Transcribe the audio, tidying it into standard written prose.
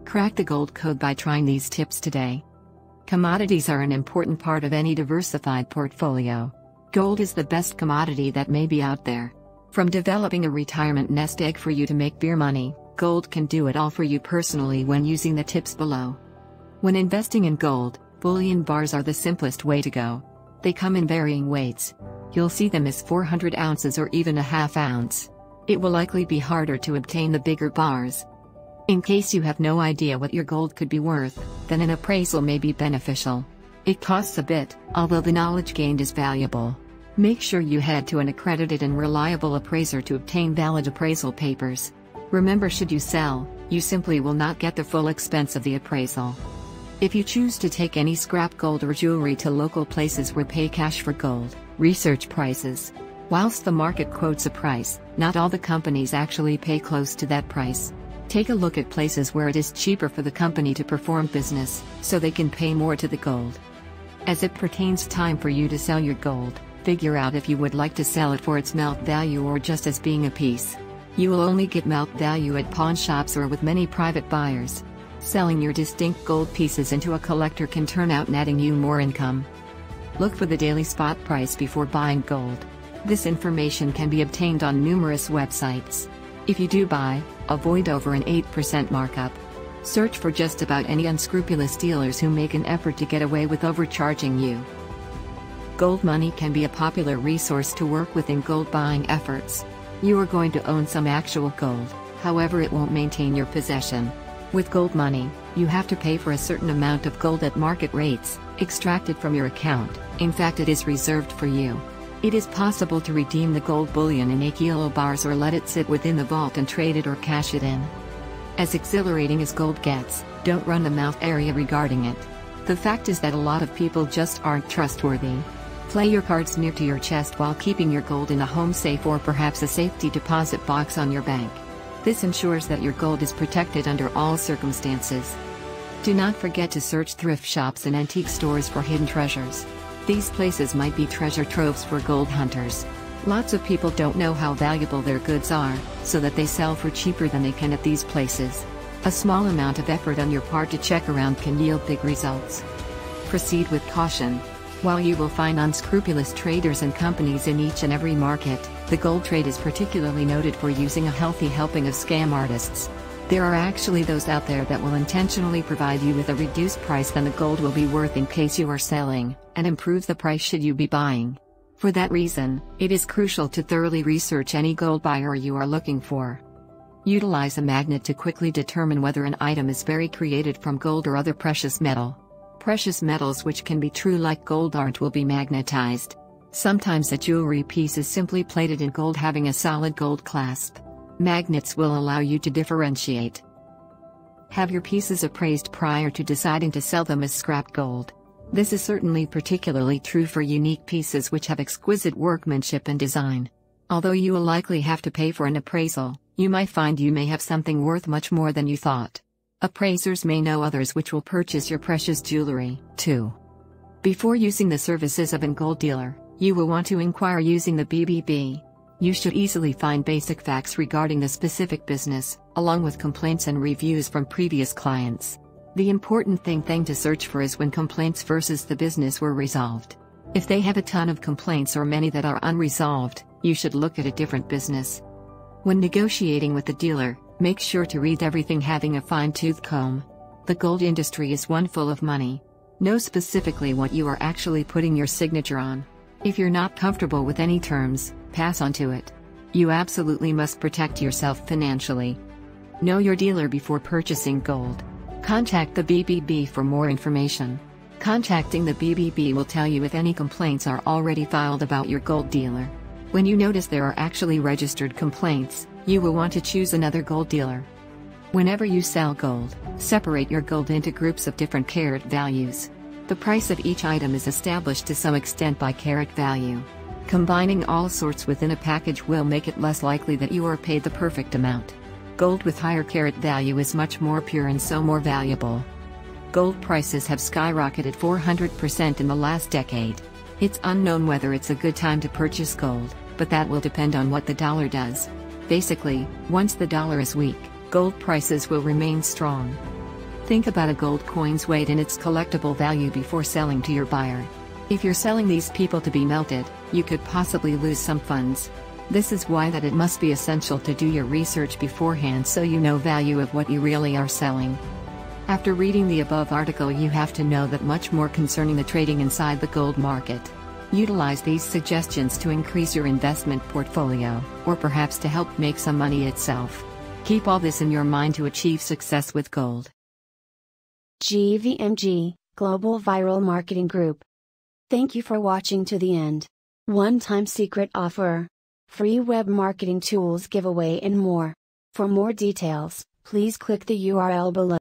Crack the gold code by trying these tips today. Commodities are an important part of any diversified portfolio. Gold is the best commodity that may be out there. From developing a retirement nest egg for you to make beer money, gold can do it all for you personally when using the tips below. When investing in gold, bullion bars are the simplest way to go. They come in varying weights. You'll see them as 400 ounces or even a half ounce. It will likely be harder to obtain the bigger bars. In case you have no idea what your gold could be worth, then an appraisal may be beneficial. It costs a bit, although the knowledge gained is valuable. Make sure you head to an accredited and reliable appraiser to obtain valid appraisal papers. Remember, should you sell, you simply will not get the full expense of the appraisal. If you choose to take any scrap gold or jewelry to local places where pay cash for gold, research prices. Whilst the market quotes a price, not all the companies actually pay close to that price. Take a look at places where it is cheaper for the company to perform business, so they can pay more to the gold. As it pertains time for you to sell your gold, figure out if you would like to sell it for its melt value or just as being a piece. You will only get melt value at pawn shops or with many private buyers. Selling your distinct gold pieces into a collector can turn out netting you more income. Look for the daily spot price before buying gold. This information can be obtained on numerous websites. If you do buy, avoid over an 8% markup. Search for just about any unscrupulous dealers who make an effort to get away with overcharging you. Gold money can be a popular resource to work with in gold buying efforts. You are going to own some actual gold, however it won't maintain your possession. With gold money, you have to pay for a certain amount of gold at market rates, extracted from your account. In fact, it is reserved for you. It is possible to redeem the gold bullion in 8 kilo bars or let it sit within the vault and trade it or cash it in. As exhilarating as gold gets, don't run the mouth area regarding it. The fact is that a lot of people just aren't trustworthy. Play your cards near to your chest while keeping your gold in a home safe or perhaps a safety deposit box on your bank. This ensures that your gold is protected under all circumstances. Do not forget to search thrift shops and antique stores for hidden treasures. These places might be treasure troves for gold hunters. Lots of people don't know how valuable their goods are, so that they sell for cheaper than they can at these places. A small amount of effort on your part to check around can yield big results. Proceed with caution. While you will find unscrupulous traders and companies in each and every market, the gold trade is particularly noted for using a healthy helping of scam artists. There are actually those out there that will intentionally provide you with a reduced price than the gold will be worth in case you are selling, and improve the price should you be buying. For that reason, it is crucial to thoroughly research any gold buyer you are looking for. Utilize a magnet to quickly determine whether an item is very created from gold or other precious metal. Precious metals which can be true like gold aren't will be magnetized. Sometimes a jewelry piece is simply plated in gold having a solid gold clasp. Magnets will allow you to differentiate. Have your pieces appraised prior to deciding to sell them as scrap gold. This is certainly particularly true for unique pieces which have exquisite workmanship and design. Although you will likely have to pay for an appraisal, you might find you may have something worth much more than you thought. Appraisers may know others which will purchase your precious jewelry, too. Before using the services of a gold dealer, you will want to inquire using the BBB. You should easily find basic facts regarding the specific business, along with complaints and reviews from previous clients. The important thing to search for is when complaints versus the business were resolved. If they have a ton of complaints or many that are unresolved, you should look at a different business. When negotiating with the dealer, make sure to read everything having a fine-tooth comb. The gold industry is one full of money. Know specifically what you are actually putting your signature on. If you're not comfortable with any terms, pass on to it. You absolutely must protect yourself financially. Know your dealer before purchasing gold. Contact the BBB for more information. Contacting the BBB will tell you if any complaints are already filed about your gold dealer. When you notice there are actually registered complaints, you will want to choose another gold dealer. Whenever you sell gold, separate your gold into groups of different carat values. The price of each item is established to some extent by carat value. Combining all sorts within a package will make it less likely that you are paid the perfect amount. Gold with higher carat value is much more pure and so more valuable. Gold prices have skyrocketed 400% in the last decade. It's unknown whether it's a good time to purchase gold, but that will depend on what the dollar does. Basically, once the dollar is weak, gold prices will remain strong. Think about a gold coin's weight and its collectible value before selling to your buyer. If you're selling these people to be melted, you could possibly lose some funds. This is why that it must be essential to do your research beforehand so you know value of what you really are selling. After reading the above article, you have to know that much more concerning the trading inside the gold market. Utilize these suggestions to increase your investment portfolio, or perhaps to help make some money itself. Keep all this in your mind to achieve success with gold. GVMG, Global Viral Marketing Group. Thank you for watching to the end. One-time secret offer. Free web marketing tools giveaway and more. For more details, please click the URL below.